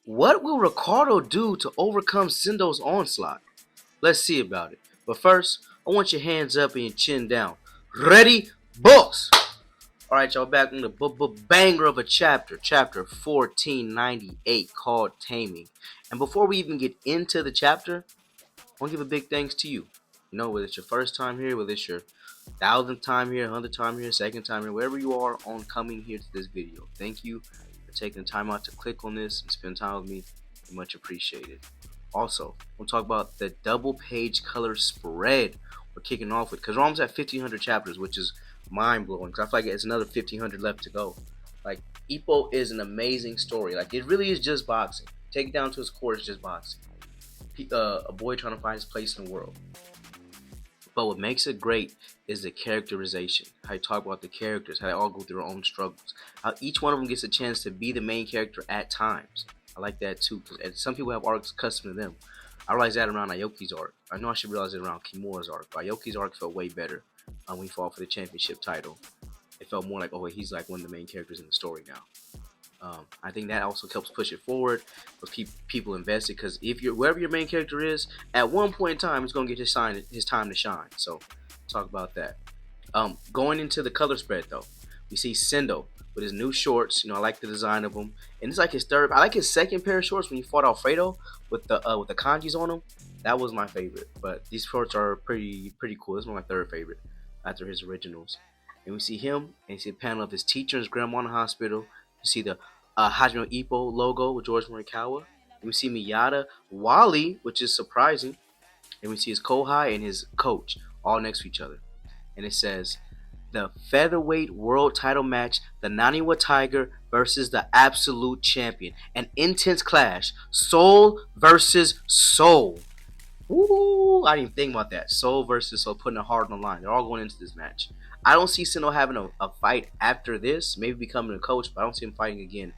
What will Ricardo do to overcome Sendo's onslaught? Let's see about it. But first, I want your hands up and your chin down. Ready, boss! Alright, y'all, back in the banger of a chapter 1498, called Taming. And before we even get into the chapter, I want to give a big thanks to you. You know, whether it's your first time here, whether it's your 1000th time here, 100th time here, second time here, wherever you are on coming here to this video. Thank you for taking the time out to click on this and spend time with me. Much appreciated. Also, we'll talk about the double page color spread we're kicking off with, because we're almost at 1500 chapters, which is mind blowing. Because I feel like it's another 1500 left to go. Like, Ippo is an amazing story. Like, it really is just boxing. Take it down to its core, it's just boxing. A boy trying to find his place in the world. But what makes it great is the characterization. How you talk about the characters, how they all go through their own struggles. How each one of them gets a chance to be the main character at times. I like that too, because some people have arcs custom to them. I realized that around Aoki's arc. I know I should realize it around Kimura's arc, but Aoki's arc felt way better when he fought for the championship title. It felt more like, oh, he's like one of the main characters in the story now. I think that also helps push it forward, but keep people invested, because if you're wherever your main character is, at one point in time, it's gonna get his time to shine. So, talk about that. Going into the color spread though, we see Sendo with his new shorts. You know, I like the design of them, and it's like his third. I like his second pair of shorts when he fought Alfredo with the kanjis on them. That was my favorite, but these shorts are pretty cool. This is my third favorite after his originals. And we see him, and you see a panel of his teacher and his grandma in the hospital. You see the Hajime Ippo logo with George Morikawa. And we see Miyata, Wally, which is surprising. And we see his Kohai and his coach all next to each other. And it says, the featherweight world title match, the Naniwa Tiger versus the absolute champion. An intense clash. Soul versus soul. Woo! I didn't even think about that. Soul versus soul, putting it hard on the line. They're all going into this match. I don't see Sendo having a fight after this. Maybe becoming a coach, but I don't see him fighting again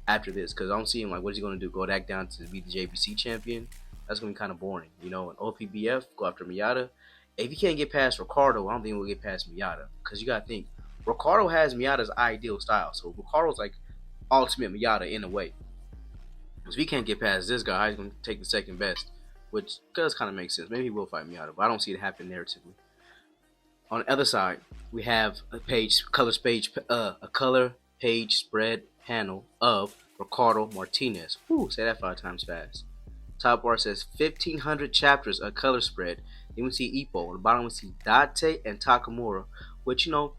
after this, because I don't see him, like, what is he going to do? Go back down to be the JBC champion? That's going to be kind of boring. You know, an OPBF, go after Miyata. If you can't get past Ricardo, I don't think we'll get past Miyata, because you got to think, Ricardo has Miyata's ideal style. So Ricardo's like ultimate Miyata in a way. Because if he can't get past this guy, he's going to take the second best, which does kind of make sense. Maybe he will fight Miyata, but I don't see it happen narratively. On the other side, we have a color page spread panel of Ricardo Martinez. Woo, say that 5 times fast. Top bar says 1500 chapters of color spread. Then we see Ippo. On the bottom we see Date and Takamura. Which, you know,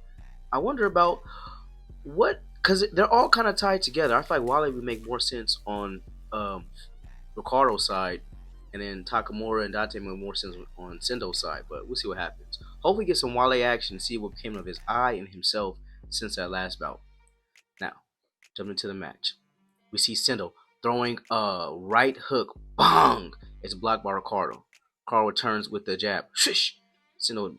I wonder about what, because they're all kind of tied together. I feel like Wally would make more sense on Ricardo's side, and then Takamura and Date make more sense on Sendo's side. But we'll see what happens. Hopefully get some Wale action, see what became of his eye and himself since that last bout. Now, jumping into the match. We see Sendo throwing a right hook. Bang! It's blocked by Ricardo. Ricardo returns with the jab. Shish! Sendo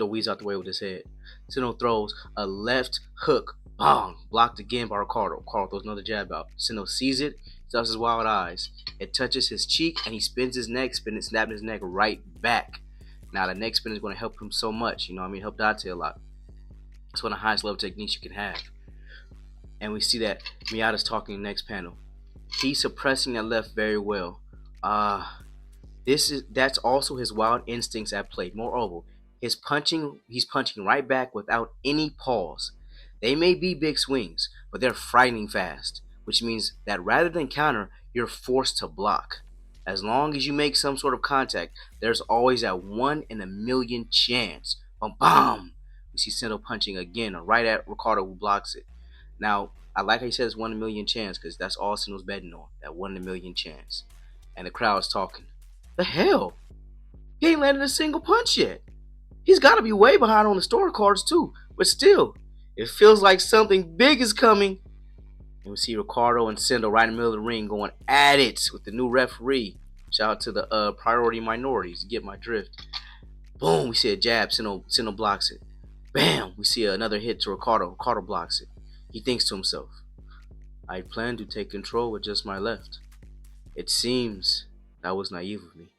weaves out the way with his head. Sendo throws a left hook. Bang! Blocked again by Ricardo. Ricardo throws another jab out. Sendo sees it, does his wild eyes. It touches his cheek, and he spins his neck, snapping his neck right back. Now, the neck spin is going to help him so much. You know what I mean? Help Date a lot. It's one of the highest level techniques you can have. And we see that Miyata's talking in the next panel. He's suppressing that left very well. That's also his wild instincts at play. Moreover, he's punching right back without any pause. They may be big swings, but they're frightening fast, which means that rather than counter, you're forced to block. As long as you make some sort of contact, there's always that 1 in a million chance. Boom! We see Sendo punching again, right at Ricardo, who blocks it. Now, I like how he says 1 in a million chance, because that's all Sendo's betting on, that 1 in a million chance. And the crowd's talking. The hell? He ain't landed a single punch yet. He's got to be way behind on the story cards too. But still, it feels like something big is coming. And we see Ricardo and Sendo right in the middle of the ring going at it with the new referee. Shout out to the priority minorities. You get my drift. Boom, we see a jab. Sendo blocks it. Bam, we see another hit to Ricardo. Ricardo blocks it. He thinks to himself, I plan to take control with just my left. It seems that was naive of me.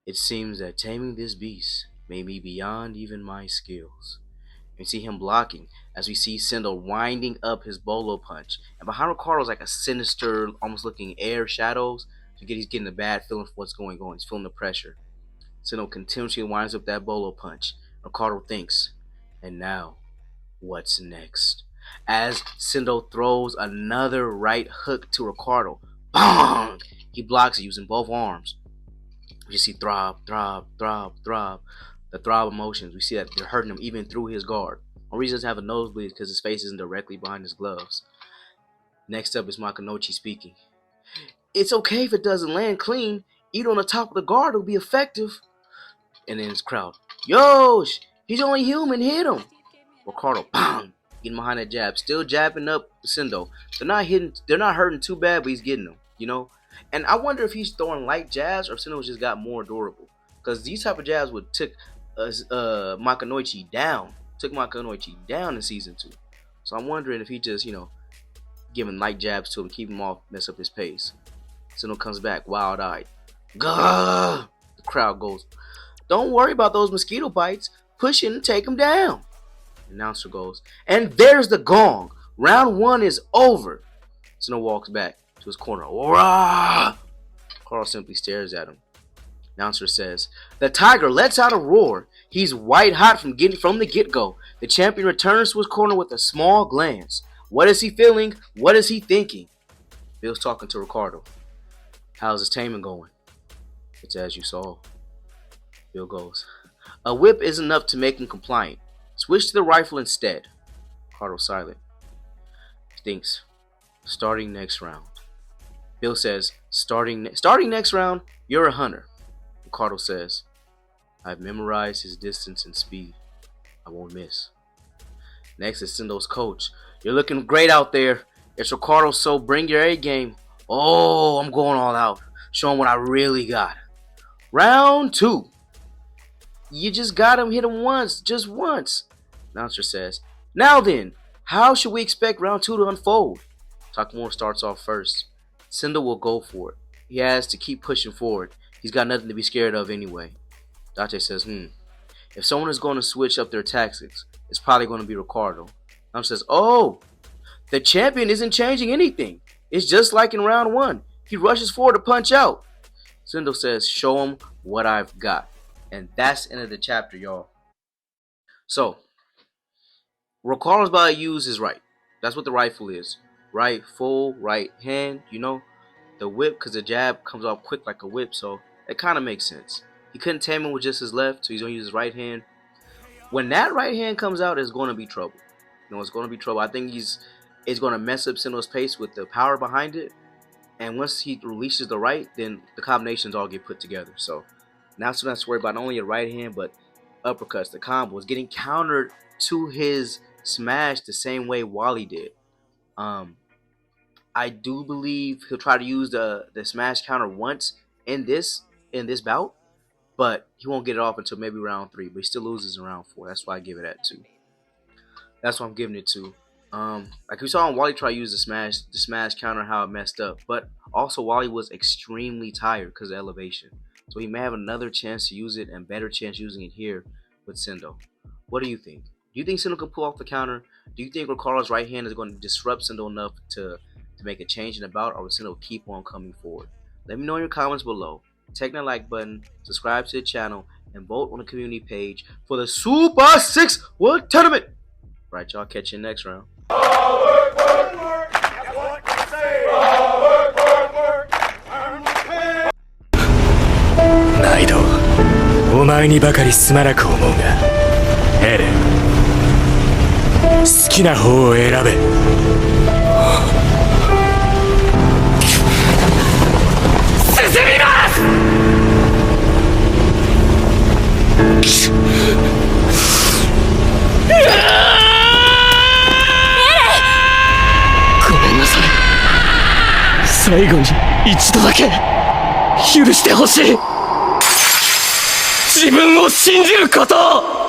It seems that taming this beast may be beyond even my skills. You see him blocking as we see Sendo winding up his bolo punch. And behind Ricardo is like a sinister, almost looking air shadows. He's getting a bad feeling for what's going on. He's feeling the pressure. Sendo continuously winds up that bolo punch. Ricardo thinks, and now, what's next? As Sendo throws another right hook to Ricardo. Bang! He blocks it using both arms. We just see throb, throb, throb, throb. The throb emotions. We see that they're hurting him even through his guard. One reason he doesn't have a nosebleed is because his face isn't directly behind his gloves. Next up is Makinochi speaking. It's okay if it doesn't land clean. Eat on the top of the guard, it'll be effective. And then his crowd. Yo, he's only human, hit him. Ricardo, bang, getting behind that jab. Still jabbing up Sendo. They're not hurting too bad, but he's getting them, you know? And I wonder if he's throwing light jabs or if Sendo just got more durable. Because these type of jabs would took Makinochi down. Took Makinochi down in season 2. So I'm wondering if he just, giving light jabs to him, keep him off, mess up his pace. Sendo comes back, wild-eyed. Gah! The crowd goes, don't worry about those mosquito bites. Push in and take him down. The announcer goes, and there's the gong. Round 1 is over. Sendo walks back to his corner. Rah! Carl simply stares at him. Announcer says, the Tiger lets out a roar. He's white hot from the get-go. The champion returns to his corner with a small glance. What is he feeling? What is he thinking? Bill's talking to Ricardo. How's his taming going? It's as you saw. Bill goes, a whip isn't enough to make him compliant. Switch to the rifle instead. Ricardo's silent. He thinks, starting next round. Bill says, starting next round, you're a hunter. Ricardo says, I've memorized his distance and speed. I won't miss. Next is Sendo's coach. You're looking great out there. It's Ricardo, so bring your A game. Oh, I'm going all out. Show him what I really got. Round 2. You just got him, hit him once, just once. Announcer says, now then, how should we expect round 2 to unfold? Takamura starts off first. Sendo will go for it. He has to keep pushing forward. He's got nothing to be scared of anyway. Date says, if someone is going to switch up their tactics, it's probably going to be Ricardo. Announcer says, oh, the champion isn't changing anything. It's just like in round 1. He rushes forward to punch out. Sendo says, show him what I've got. And that's the end of the chapter, y'all. So, Ricardo's about to use his right. That's what the rifle is. Right, full right hand, The whip, because the jab comes off quick like a whip, so it kind of makes sense. He couldn't tame him with just his left, so he's going to use his right hand. When that right hand comes out, it's going to be trouble. It's going to be trouble. I think it's going to mess up Sendo's pace with the power behind it. And once he releases the right, then the combinations all get put together. So now Sendo has to worry about not only a right hand, but uppercuts, the combos, getting countered to his smash the same way Wally did. I do believe he'll try to use the smash counter once in this bout, but he won't get it off until maybe round 3. But he still loses in round 4. That's why I give it at 2. That's what I'm giving it to. Like we saw Wally try to use the smash counter, how it messed up. But also Wally was extremely tired because of elevation. So he may have another chance to use it and better chance using it here with Sendo. What do you think? Do you think Sendo can pull off the counter? Do you think Ricardo's right hand is going to disrupt Sendo enough to make a change in the bout, or will Sendo keep on coming forward? Let me know in your comments below. Take that like button, subscribe to the channel, and vote on the community page for the Super 6 World Tournament. Right, y'all. Catch you next round. Work, work, work. That's what you say. Work, work, work. Earn the pay. ナイト、お前にばかりすまなく思うが、エレン、好きな方を選べ。進みます。ごめんなさい。最後に一度だけ許してほしい。自分を信じることを。